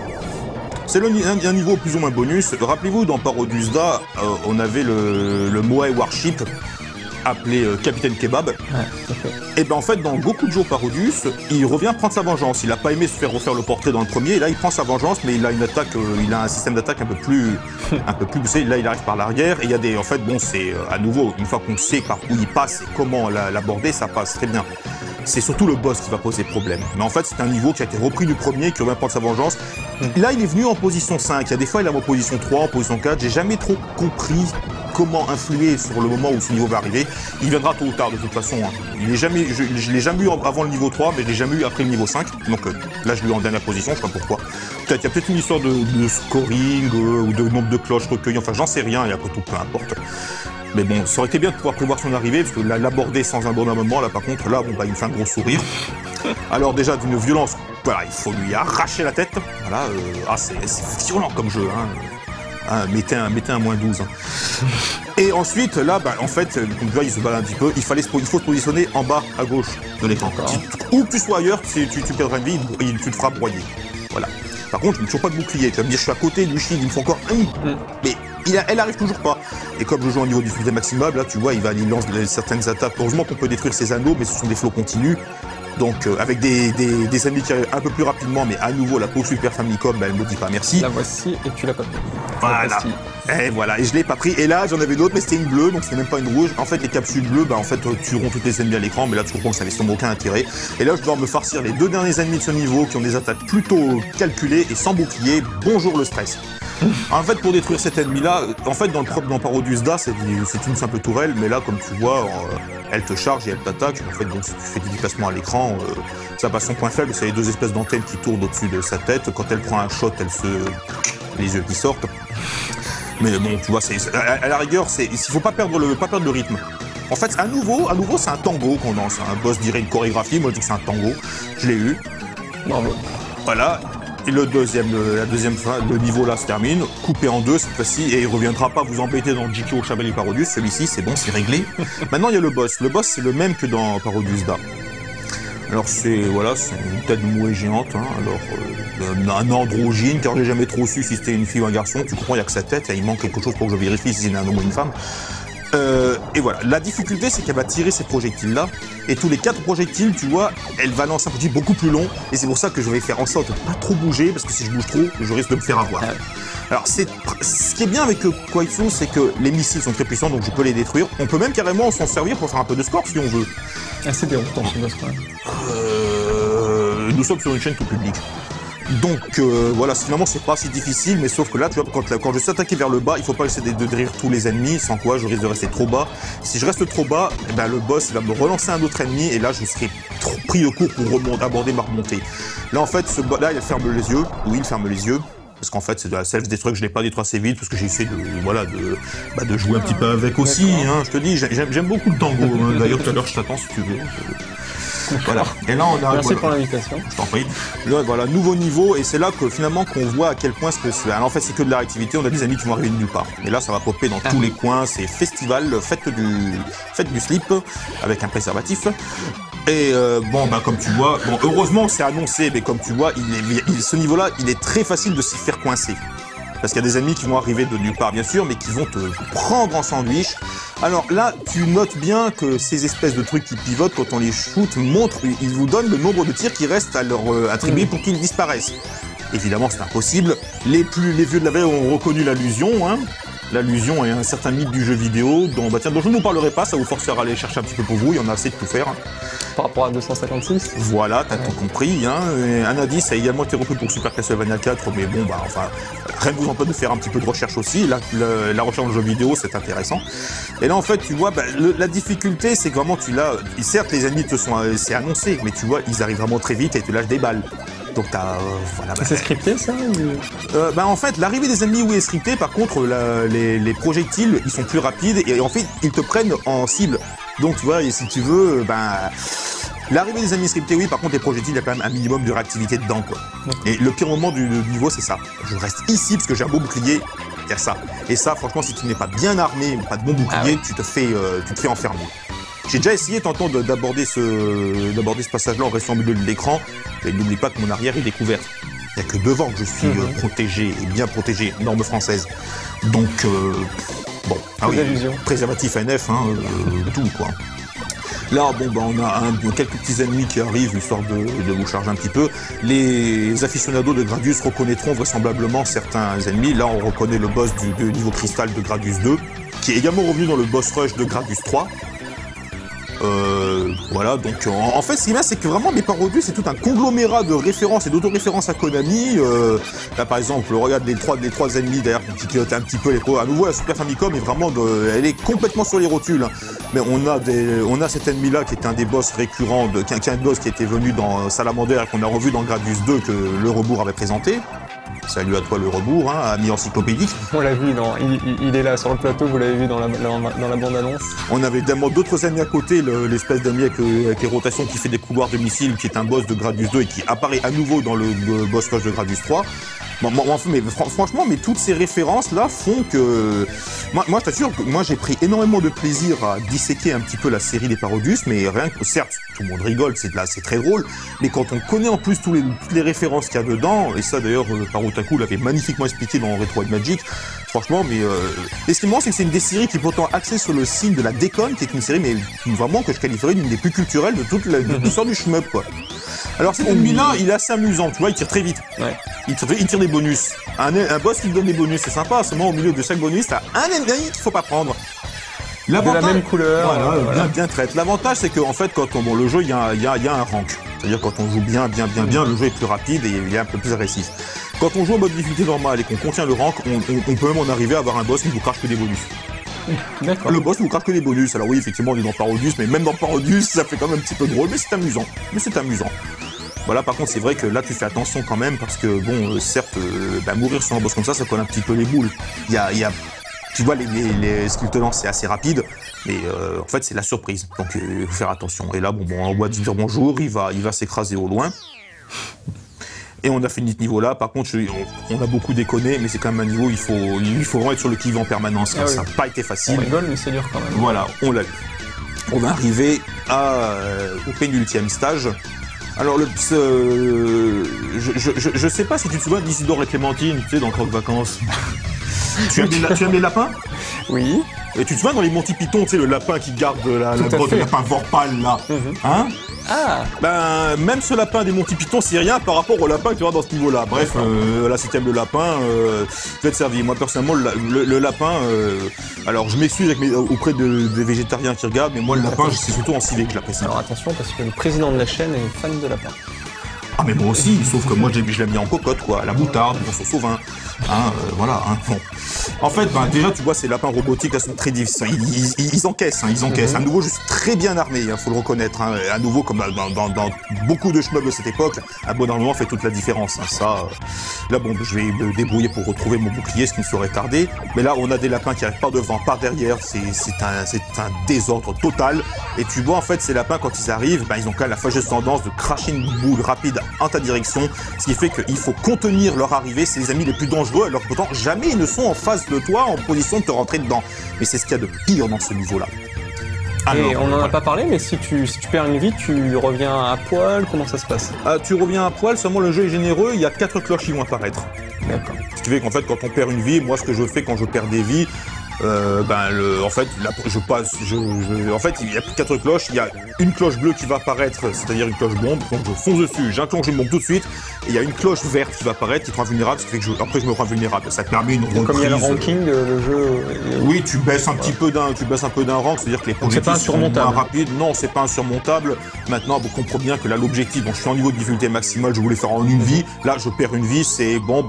C'est un niveau plus ou moins bonus. Rappelez-vous, dans Parodius Da, on avait le Moai Warship, appelé Capitaine Kebab. Et en fait, dans Goku Joe Parodius, il revient prendre sa vengeance. Il a pas aimé se faire refaire le portrait dans le premier, et là il prend sa vengeance, mais il a une attaque, il a un système d'attaque un peu plus poussé. Là, il arrive par l'arrière, et il y a des, en fait, bon, c'est à nouveau une fois qu'on sait par où il passe et comment l'aborder, ça passe très bien. C'est surtout le boss qui va poser problème. Mais en fait, c'est un niveau qui a été repris du premier, qui revient prendre sa vengeance. Là, il est venu en position 5. Il y a des fois, il est en position 3, en position 4. J'ai jamais trop compris comment influer sur le moment où ce niveau va arriver. Il viendra tôt ou tard, de toute façon. Hein. Je l'ai jamais eu avant le niveau 3, mais je l'ai jamais eu après le niveau 5. Donc là, je l'ai eu en dernière position, je sais pas pourquoi. Il y a peut-être une histoire de scoring ou de nombre de cloches recueillies. Enfin, j'en sais rien, et après tout, peu importe. Mais bon, ça aurait été bien de pouvoir prévoir son arrivée, parce que l'aborder sans un bon armement, là par contre, là, il me fait un gros sourire. Alors déjà, d'une violence, voilà, il faut lui arracher la tête. Voilà, c'est violent comme jeu, hein. Mettez un moins 12. Hein. Et ensuite, là, en fait, comme tu vois, il se balade un petit peu, il faut se positionner en bas, à gauche de l'écran. Où que tu sois ailleurs, tu perdras une vie, tu te feras broyer. Voilà. Par contre, je n'ai toujours pas de bouclier. Tu vas me dire, je suis à côté du shield, il me faut encore un. Mais elle arrive toujours pas. Et comme je joue au niveau du difficulté maximum, là, tu vois, il lance certaines attaques. Heureusement qu'on peut détruire ses anneaux, mais ce sont des flots continus. Donc, avec des ennemis qui arrivent un peu plus rapidement, mais à nouveau, la pauvre Super Famicom, elle me dit pas merci. La voici, et tu l'as pas pris. Voilà. Et voilà, et je l'ai pas pris. Et là, j'en avais d'autres, mais c'était une bleue, donc c'était même pas une rouge. En fait, les capsules bleues, en fait, tueront toutes les ennemis à l'écran, mais là, tu comprends que ça n'avait aucun intérêt. Et là, je dois me farcir les deux derniers ennemis de ce niveau qui ont des attaques plutôt calculées et sans bouclier. Bonjour le stress. En fait, pour détruire cet ennemi-là, en fait, dans Parodius Da, c'est une simple tourelle, mais là, comme tu vois, elle te charge et elle t'attaque. En fait, donc, si tu fais des déplacements à l'écran, ça passe son point faible, c'est les deux espèces d'antennes qui tournent au-dessus de sa tête. Quand elle prend un shot, les yeux qui sortent. Mais bon, tu vois, à la rigueur, il faut pas perdre le rythme. En fait, à nouveau, c'est un tango qu'on lance. Un boss dirait une chorégraphie, moi je dis que c'est un tango. Je l'ai eu. Bravo. Voilà. Et la deuxième fin, le niveau là se termine, coupé en deux cette fois-ci, et il reviendra pas vous embêter dans GQ au Chevalier Parodius. Celui-ci, c'est bon, c'est réglé. Maintenant, il y a le boss. Le boss, c'est le même que dans Parodius Da. Alors c'est une tête de mouée géante, hein. Alors un androgyne, car j'ai jamais trop su si c'était une fille ou un garçon. Tu comprends, il y a que sa tête, il manque quelque chose pour que je vérifie si c'est un homme ou une femme. Et voilà, la difficulté c'est qu'elle va tirer ces projectiles-là, et tous les 4 projectiles, tu vois, elle va lancer un projectile beaucoup plus long, et c'est pour ça que je vais faire en sorte de pas trop bouger, parce que si je bouge trop, je risque de me faire avoir. Alors, ce qui est bien avec Quaitsu, c'est que les missiles sont très puissants, donc je peux les détruire. On peut même carrément s'en servir pour faire un peu de score si on veut. C'est déroutant ce boss quand même. Nous sommes sur une chaîne tout public. Donc voilà, finalement c'est pas si difficile, mais sauf que là, tu vois, quand je suis attaqué vers le bas, il faut pas essayer de détruire tous les ennemis, sans quoi je risque de rester trop bas. Si je reste trop bas, eh ben, le boss il va me relancer un autre ennemi, et là je serai trop pris au court pour aborder ma remontée. Là en fait, là il ferme les yeux, oui il ferme les yeux. Parce qu'en fait, c'est de la self-destruct, je l'ai pas détruit assez vite, parce que j'ai essayé de jouer un petit peu avec aussi, hein, je te dis, j'aime beaucoup le tango, hein. D'ailleurs tout à l'heure je t'attends si tu veux. Voilà. Et là on arrive. Merci pour l'invitation. Je t'en prie. Là, voilà, nouveau niveau, et c'est là que finalement qu'on voit à quel point c'est. Alors, en fait, c'est que de la réactivité. On a des amis qui vont arriver de nulle part. Et là, ça va popper dans tous les coins. C'est festival, fête du slip avec un préservatif. Et comme tu vois, heureusement c'est annoncé, mais comme tu vois, ce niveau-là, il est très facile de s'y faire coincer. Parce qu'il y a des ennemis qui vont arriver de nulle part, bien sûr, mais qui vont te prendre en sandwich. Alors là, tu notes bien que ces espèces de trucs qui pivotent, quand on les shoot, ils vous donnent le nombre de tirs qui restent à leur attribuer pour qu'ils disparaissent. Évidemment, c'est impossible. Les vieux de la veille ont reconnu l'allusion, hein. L'allusion est un certain mythe du jeu vidéo dont je ne vous parlerai pas, ça vous forcera à aller chercher un petit peu pour vous, il y en a assez de tout faire. Par rapport à 256. Voilà, t'as tout compris. Hein. Un indice a également été repris pour Super Castlevania 4, mais bon, rien ne vous empêche de faire un petit peu de recherche aussi. La recherche en jeu vidéo, c'est intéressant. Et là, en fait, tu vois, la difficulté, c'est que vraiment, certes, les ennemis c'est annoncé, mais tu vois, ils arrivent vraiment très vite et te lâchent des balles. Donc c'est scripté ça ou... En fait, l'arrivée des ennemis est scriptée. Par contre, les projectiles, ils sont plus rapides et en fait, ils te prennent en cible. Donc tu vois, et si tu veux, l'arrivée des ennemis scriptés, oui. Par contre, les projectiles, il y a quand même un minimum de réactivité dedans, quoi. Et le pire moment du niveau, c'est ça. Je reste ici parce que j'ai un beau bouclier. Il y a ça. Et ça, franchement, si tu n'es pas bien armé, pas de bon bouclier, tu te fais enfermer. J'ai déjà essayé tantôt d'aborder ce passage-là en restant au milieu de l'écran. Et n'oublie pas que mon arrière est découverte. Il n'y a que devant que je suis protégé et bien protégé, norme française. Donc, préservatif NF, hein, tout quoi. Là, on a quelques petits ennemis qui arrivent, histoire de vous charger un petit peu. Les aficionados de Gradius reconnaîtront vraisemblablement certains ennemis. Là, on reconnaît le boss du niveau cristal de Gradius 2, qui est également revenu dans le boss rush de Gradius 3. Voilà, donc en fait, ce qui est bien, c'est que vraiment, les Parodius, c'est tout un conglomérat de références et d'autoréférences à Konami. Là, par exemple, regarde les trois ennemis d'ailleurs qui clignotent un petit peu les à nouveau, la Super Famicom est vraiment, elle est complètement sur les rotules. Hein. Mais on a cet ennemi-là qui est un des boss récurrents, qui est un boss qui était venu dans Salamander et qu'on a revu dans Gradius 2 que le Rebours avait présenté. Salut à toi le Rebours, hein, ami encyclopédique. On l'a vu, il est là sur le plateau, vous l'avez vu dans la bande-annonce. On avait également d'autres ennemis à côté, l'espèce d'ennemi avec les rotations qui fait des couloirs de missiles, qui est un boss de Gradius 2 et qui apparaît à nouveau dans le boss rush de Gradius 3. Franchement, toutes ces références-là font que... Moi, je t'assure que moi, j'ai pris énormément de plaisir à disséquer un petit peu la série des Parodius, mais rien que... Certes, tout le monde rigole, c'est très drôle, mais quand on connaît en plus toutes les références qu'il y a dedans, et ça, d'ailleurs, Parotaku l'avait magnifiquement expliqué dans Retro and Magic, franchement, et ce qui me rend, c'est que c'est une des séries qui est pourtant axée sur le signe de la déconne, qui est une série, mais vraiment, que je qualifierais d'une des plus culturelles de toute l'histoire du shmup, quoi. Alors cet ennemi-là, il est assez amusant, tu vois, il tire très vite. Ouais. Il tire des bonus. Un boss qui te donne des bonus, c'est sympa. Seulement au milieu de chaque bonus, t'as un ennemi qu'il faut pas prendre. De la même couleur. Voilà. Bien traite. L'avantage, c'est qu'en fait, quand le jeu, il y a un rank. C'est-à-dire quand on joue bien, le jeu est plus rapide et il est un peu plus agressif. Quand on joue en mode difficulté normale et qu'on contient le rank, on peut même en arriver à avoir un boss qui vous crache que des bonus. D'accord. Le boss vous crache que des bonus. Alors oui, effectivement, on est dans Parodius, mais même dans Parodius, ça fait quand même un petit peu drôle, mais c'est amusant. Voilà, par contre, c'est vrai que là, tu fais attention quand même, parce que, certes, mourir sur un boss comme ça colle un petit peu les boules. Tu vois, ce qu'il te lance, c'est assez rapide, mais en fait, c'est la surprise. Donc, il faut faire attention. Et là, on voit dire bonjour, il va s'écraser au loin. Et on a fini ce niveau-là. Par contre, on a beaucoup déconné, mais c'est quand même un niveau, il faut vraiment être sur le qui-vive en permanence. Ça n'a pas été facile. On rigole, mais c'est dur quand même. Voilà, on l'a eu. On va arriver au pénultième stage. Alors, je sais pas si tu te souviens d'Isidore et Clémentine, tu sais, dans Croque Vacances. Tu aimes les lapins ? Oui. Et tu te souviens dans les Monty Python, tu sais, le lapin qui garde la grotte de lapin Vorpal, là. Hein ? Ah. Même ce lapin des Monty Python, c'est rien par rapport au lapin que tu vois dans ce niveau-là. Bref, là, si t'aimes le lapin, tu vas te servir. Moi, personnellement, le lapin, alors je m'excuse auprès des végétariens qui regardent, mais moi, le lapin, c'est surtout en civet que je l'apprécie. Alors attention, parce que le président de la chaîne est fan de lapin. Ah mais moi aussi, sauf que moi je l'ai mis en cocotte quoi, à la moutarde, en sauce au vin. Voilà, bon. En fait, déjà tu vois ces lapins robotiques là sont très difficiles, ils encaissent, ils encaissent. À nouveau je suis très bien armé, faut le reconnaître. À nouveau comme dans beaucoup de shmups de cette époque, un bon armement fait toute la différence. Là bon, je vais me débrouiller pour retrouver mon bouclier, ce qui ne saurait tarder. Mais là on a des lapins qui arrivent par devant, par derrière, c'est un désordre total. Et tu vois en fait ces lapins quand ils arrivent, ils ont quand même la fâcheuse tendance de cracher une boule rapide en ta direction, ce qui fait qu'il faut contenir leur arrivée, c'est les amis les plus dangereux, alors que pourtant jamais ils ne sont en face de toi en position de te rentrer dedans. Mais c'est ce qu'il y a de pire dans ce niveau-là. Alors, et on n'en a pas parlé, mais si tu perds une vie, tu reviens à poil, comment ça se passe? Tu reviens à poil, seulement le jeu est généreux, il y a 4 cloches qui vont apparaître. D'accord. Ce qui fait qu'en fait quand on perd une vie, moi ce que je fais quand je perds des vies, en fait, il y a plus de 4 cloches, il y a une cloche bleue qui va apparaître, c'est-à-dire une cloche bombe, donc je fonce dessus, j'enclenche une bombe tout de suite, et il y a une cloche verte qui va apparaître, qui te rend vulnérable, ce qui fait que après je me rends vulnérable. Ça te permet une reprise. Comme il y a le ranking, le jeu... Oui, tu baisses un peu d'un rang, c'est-à-dire que les projectiles sont moins rapides. Non, c'est pas insurmontable. Maintenant, vous comprenez bien que là, l'objectif, je suis en niveau de difficulté maximale, je voulais faire en une vie, là, je perds une vie, c'est bon,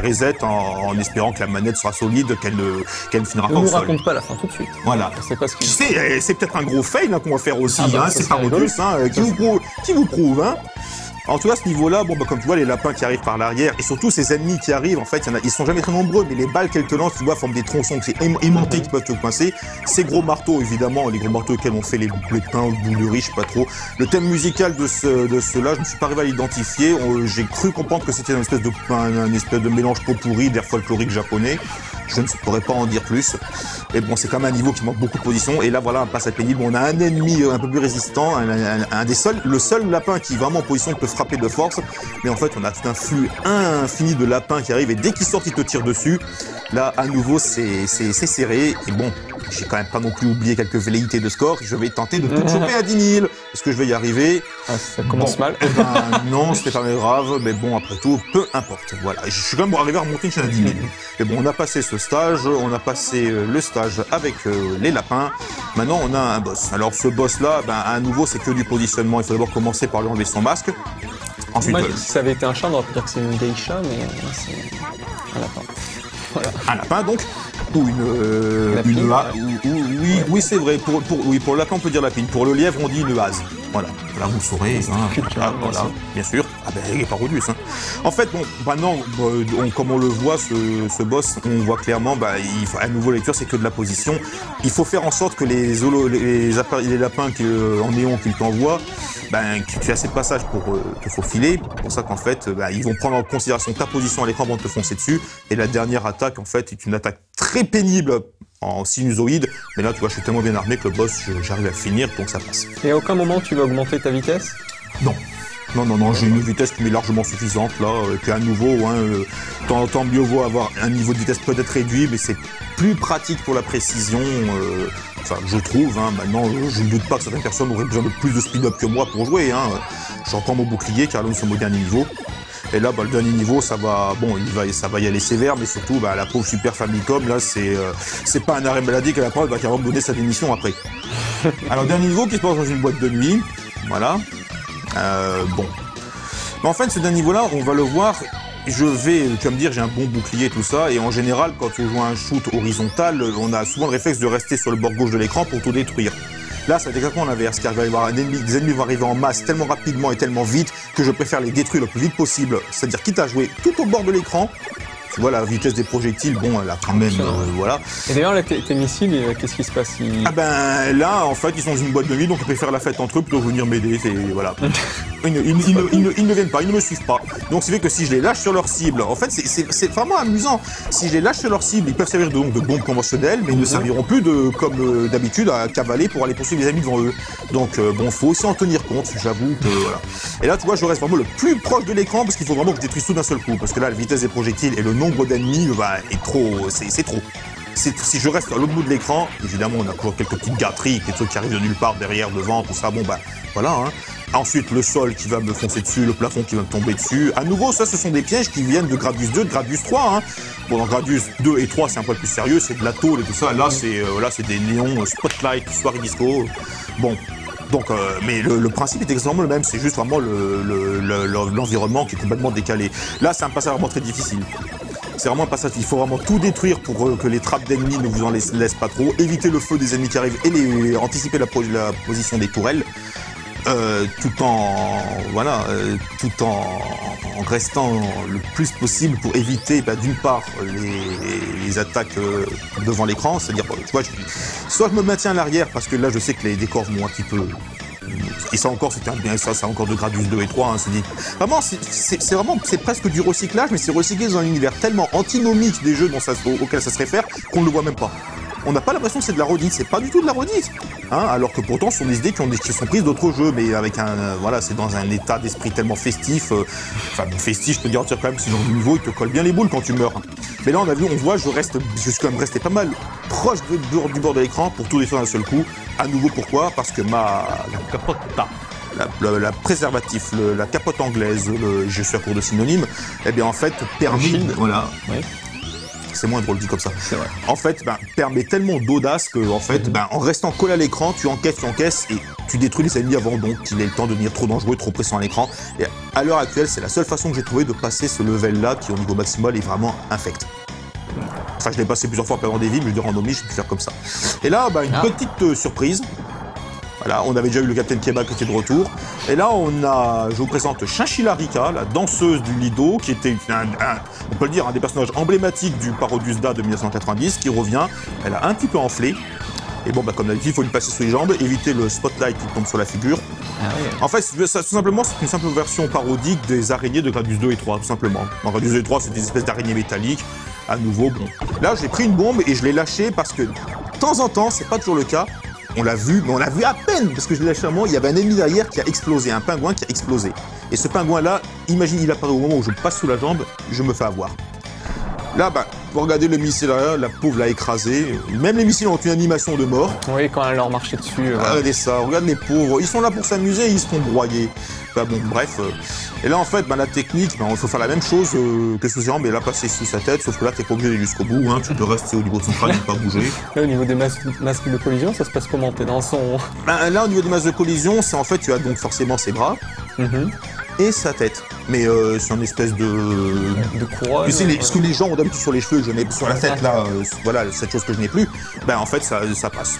reset en espérant que la manette sera solide, qu'elle ne finira pas au sol. Ne nous raconte pas la fin tout de suite. Voilà. C'est peut-être un gros fail qu'on va faire aussi, c'est pas modus, qui vous prouve, En tout cas, à ce niveau-là, comme tu vois, les lapins qui arrivent par l'arrière, et surtout ces ennemis qui arrivent, en fait, ils sont jamais très nombreux, mais les balles qu'elles te lancent, tu vois, forment des tronçons aimantés qui peuvent te coincer. Ces gros marteaux, évidemment, les gros marteaux auxquels on fait les pains ou bouleries, je sais pas trop. Le thème musical de ceux-là, je ne suis pas arrivé à l'identifier. J'ai cru comprendre que c'était un espèce de mélange pot pourri d'air folklorique japonais. Je ne pourrais pas en dire plus. Et bon, c'est quand même un niveau qui manque beaucoup de position. Et là, voilà, un passage pénible. On a un ennemi un peu plus résistant, le seul lapin qui est vraiment en position de te frapper de force. Mais en fait, on a tout un flux infini de lapins qui arrivent et dès qu'ils sortent, ils te tirent dessus. Là, à nouveau, c'est serré. Et bon, j'ai quand même pas non plus oublié quelques velléités de score. Je vais tenter de tout choper à 10 000. Est-ce que je vais y arriver? Ça commence mal. Non, c'était pas grave. Mais bon, après tout, peu importe. Voilà, je suis quand même arrivé à remonter une chaîne à 10 000. Mais bon, on a passé ce stage. On a passé le stage avec les lapins. Maintenant, on a un boss. Alors, ce boss-là, à nouveau, c'est que du positionnement. Il faut d'abord commencer par lui enlever son masque. Ensuite, si ça avait été un chat, on aurait pu dire que c'est une geisha, mais c'est un lapin. Voilà. Un lapin, donc, ou une oui, c'est vrai. Pour le lapin, on peut dire lapine. Pour le lièvre, on dit une hase. Voilà, là vous le saurez. Voilà, bien sûr. Il est parodius. En fait, maintenant, comme on le voit, ce boss, on voit clairement, à nouveau lecture, c'est que de la position. Il faut faire en sorte que les lapins en néon qu'il t'envoie, que tu aies assez de passage pour te faufiler. C'est pour ça qu'en fait, ils vont prendre en considération ta position à l'écran avant de te foncer dessus. Et la dernière attaque, en fait, est une attaque très pénible en sinusoïde. Mais là, tu vois, je suis tellement bien armé que le boss, j'arrive à le finir, donc ça passe. Et à aucun moment, tu vas augmenter ta vitesse? Non. Non, j'ai une vitesse qui m'est largement suffisante, là, et puis à nouveau, tant mieux vaut avoir un niveau de vitesse peut-être réduit, mais c'est plus pratique pour la précision, je trouve, maintenant, je ne doute pas que certaines personnes auraient besoin de plus de speed-up que moi pour jouer, J'entends mon bouclier, car là, nous sommes au dernier niveau. Et là, le dernier niveau, ça va y aller sévère, mais surtout, la pauvre Super Famicom, là, c'est pas un arrêt maladie qu'elle va carrément donner sa démission après. Alors, dernier niveau qui se passe dans une boîte de nuit, voilà. Mais en fait, ce dernier niveau-là, on va le voir, tu vas me dire, j'ai un bon bouclier, tout ça, et en général, quand on joue à un shoot horizontal, on a souvent le réflexe de rester sur le bord gauche de l'écran pour tout détruire. Là, ça va être exactement l'inverse, car il va y avoir des ennemis vont arriver en masse tellement rapidement et tellement vite que je préfère les détruire le plus vite possible. C'est-à-dire, quitte à jouer tout au bord de l'écran, tu vois, la vitesse des projectiles, elle a quand même, voilà. Et d'ailleurs, là, tes missiles, qu'est-ce qui se passe là, en fait, ils sont dans une boîte de nuit, donc ils préfèrent la fête entre eux plutôt que venir m'aider, voilà. Ils ne viennent pas, ils ne me suivent pas. Donc, c'est fait que si je les lâche sur leur cible, en fait, c'est vraiment amusant. Si je les lâche sur leur cible, ils peuvent servir de bombes conventionnelles, mais ils ne serviront plus comme d'habitude à cavaler pour aller poursuivre les ennemis devant eux. Donc, faut aussi en tenir compte, j'avoue que, voilà. Et là, tu vois, je reste vraiment le plus proche de l'écran parce qu'il faut vraiment que je détruise tout d'un seul coup. Parce que là, la vitesse des projectiles et le nombre d'ennemis, est trop, c'est trop. Si je reste à l'autre bout de l'écran, évidemment, on a toujours quelques petites gâteries, des trucs qui arrivent de nulle part, derrière, devant, tout ça, voilà, Ensuite, le sol qui va me foncer dessus, le plafond qui va me tomber dessus. À nouveau, ça, ce sont des pièges qui viennent de Gradius 2, de Gradius 3, Bon, dans Gradius 2 et 3, c'est un peu plus sérieux, c'est de la tôle et tout ça. Là, c'est des néons, spotlight, soirée disco. Bon. Donc, mais le principe est exactement le même, c'est juste vraiment l'environnement qui est complètement décalé. Là, c'est un passage vraiment très difficile. C'est vraiment un passage, il faut vraiment tout détruire pour que les trappes d'ennemis ne vous en laissent pas trop, éviter le feu des ennemis qui arrivent et anticiper la position des tourelles. Tout en restant le plus possible pour éviter d'une part les attaques devant l'écran, c'est-à-dire tu vois, soit je me maintiens à l'arrière parce que là je sais que les décors vont un petit peu, et ça encore c'est encore de Gradius 2 et 3 hein, vraiment c'est presque du recyclage, mais c'est recyclé dans un univers tellement antinomique des jeux auxquels ça se réfère qu'on ne le voit même pas. On n'a pas l'impression que c'est de la redite, c'est pas du tout de la redite, hein, alors que pourtant ce sont des idées qui sont prises d'autres jeux, mais avec c'est dans un état d'esprit tellement festif, festif, je peux dire quand même, ce genre de niveau, il te colle bien les boules quand tu meurs. Mais là on voit, je suis quand même resté pas mal proche du bord de l'écran pour tout détruire d'un seul coup. À nouveau pourquoi ? Parce que la préservatif, la capote anglaise, je suis à court de synonymes, eh bien en fait permet, voilà. Ouais. C'est moins drôle dit comme ça. C'est vrai. En fait, permet tellement d'audace que, en fait, en restant collé à l'écran, tu encaisses et tu détruis les ennemis avant donc qu'il ait le temps de devenir trop dangereux, trop pressant à l'écran. Et à l'heure actuelle, c'est la seule façon que j'ai trouvé de passer ce level-là qui, au niveau maximal, est vraiment infect. Enfin, je l'ai passé plusieurs fois en perdant des vies, mais de randonnée, j'ai pu faire comme ça. Et là, une petite surprise. Voilà, on avait déjà eu le Captain Kebab qui était de retour. Et là, je vous présente Chinchilla Rika, la danseuse du Lido, qui était, on peut le dire, un des personnages emblématiques du Parodius Da de 1990, qui revient. Elle a un petit peu enflé. Et bon, comme d'habitude, il faut lui passer sous les jambes, éviter le spotlight qui tombe sur la figure. Ah oui. En fait, tout simplement, c'est une simple version parodique des araignées de Gradius 2 et 3, tout simplement. Dans Gradius 2 et 3, c'est des espèces d'araignées métalliques. À nouveau, bon. Là, j'ai pris une bombe et je l'ai lâchée parce que, de temps en temps, c'est pas toujours le cas. On l'a vu, mais on l'a vu à peine, parce que je l'ai lâché à un moment, il y avait un ennemi derrière qui a explosé, un pingouin qui a explosé. Et ce pingouin-là, imagine, il apparaît au moment où je passe sous la jambe, je me fais avoir. Là, pour regarder le missile là, la pauvre l'a écrasé. Même les missiles ont une animation de mort. Oui, quand elle leur marchait dessus. Regardez ça, regarde les pauvres, ils sont là pour s'amuser, ils se font broyer. Bref. Et là, en fait, la technique, il faut faire la même chose que sous ses jambes, mais là, passer sous sa tête, sauf que là, t'es pas obligé d'aller jusqu'au bout, hein, tu peux rester au niveau de son crâne et pas bouger. Là, au niveau des masques de collision, ça se passe comment? T'es dans son... Là, au niveau des masques de collision, c'est en fait, tu as donc forcément ses bras. Et sa tête. Mais c'est une espèce de couronne. Ce que les gens ont d'habitude sur les cheveux, je n'ai sur la tête là, voilà, cette chose que je n'ai plus, en fait ça passe.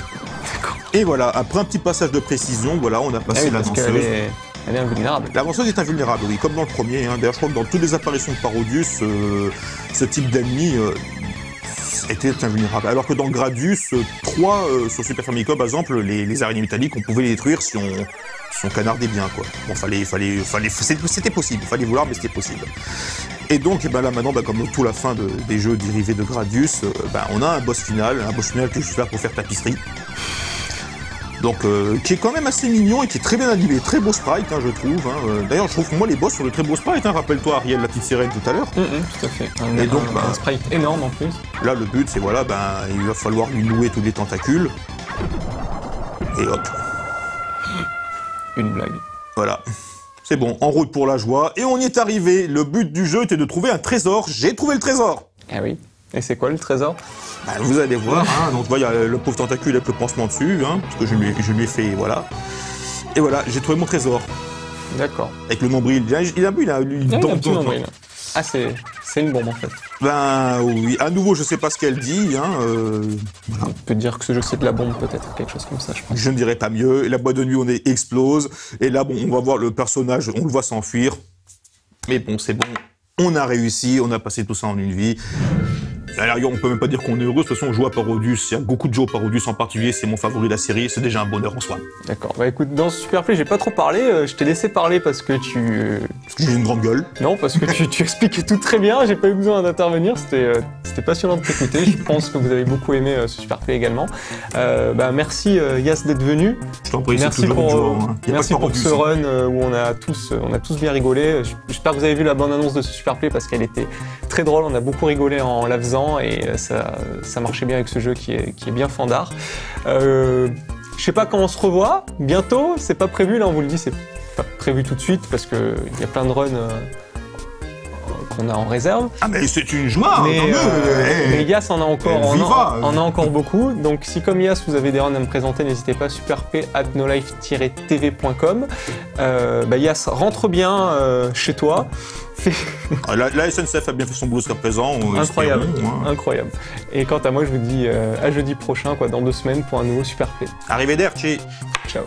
D'accord. Et voilà, après un petit passage de précision, voilà, on a passé la danseuse. Elle est invulnérable. La danseuse est invulnérable, oui, comme dans le premier. Hein. D'ailleurs, je crois que dans toutes les apparitions de Parodius, ce type d'ennemi était invulnérable. Alors que dans Gradius 3, sur Super Famicom, par exemple, les araignées métalliques, on pouvait les détruire si on canardait bien, quoi. Bon, c'était possible. Il fallait vouloir, mais c'était possible. Et donc, là, maintenant, comme tout la fin des jeux dérivés de Gradius, on a un boss final qui est juste là pour faire tapisserie. Donc, qui est quand même assez mignon et qui est très bien animé, très beau sprite, hein, je trouve. Hein. D'ailleurs, je trouve que moi, les boss sont de très beaux sprites. Hein. Rappelle-toi Ariel, la petite sirène tout à l'heure. Tout à fait. Un sprite énorme en plus. Là, le but, c'est il va falloir lui nouer tous les tentacules. Et hop. Une blague. Voilà. C'est bon, en route pour la joie. Et on y est arrivé. Le but du jeu était de trouver un trésor. J'ai trouvé le trésor. Ah oui. Et c'est quoi le trésor? Vous allez voir. Hein. Donc, il y a le pauvre tentacule avec le pansement dessus, hein, parce que je lui ai fait, voilà. Et voilà, j'ai trouvé mon trésor. D'accord. Avec le nombril. Il a un petit nombril. Ah, c'est une bombe en fait. Oui, à nouveau, je sais pas ce qu'elle dit. Hein, On peut dire que ce jeu c'est de la bombe peut-être, quelque chose comme ça, je pense. Je ne dirais pas mieux. Et la boîte de nuit, on explose. Et là, on va voir le personnage, on le voit s'enfuir. Mais bon, c'est bon. On a réussi, on a passé tout ça en une vie. Alors, on peut même pas dire qu'on est heureux, de toute façon on joue à Parodius, il y a beaucoup de jeux au Parodius en particulier, c'est mon favori de la série, c'est déjà un bonheur en soi. D'accord, écoute, dans ce Superplay j'ai pas trop parlé, je t'ai laissé parler parce que Parce que j'ai une grande gueule. Non, parce que tu expliques tout très bien, j'ai pas eu besoin d'intervenir, c'était passionnant de t'écouter, je pense que vous avez beaucoup aimé ce Superplay également. Merci Yas d'être venu. Je t'en prie, c'est toujours une joie. Hein. Merci pour ce run où on a tous bien rigolé, j'espère que vous avez vu la bande-annonce de ce Superplay parce qu'elle était très drôle, on a beaucoup rigolé en la faisant. Et ça marchait bien avec ce jeu qui est bien fandard. Je sais pas quand on se revoit, bientôt, c'est pas prévu, là on vous le dit, c'est pas prévu tout de suite parce qu'il y a plein de runs qu'on a en réserve. Ah mais c'est une joie, mais Yas en a encore beaucoup. Donc si comme Yas vous avez des runs à me présenter, n'hésitez pas, superp@nolife-tv.com. Yas, rentre bien chez toi. La SNCF a bien fait son boulot jusqu'à présent. Incroyable, incroyable. Et quant à moi, je vous dis à jeudi prochain, dans 2 semaines, pour un nouveau Superplay. Arrivederci. Ciao.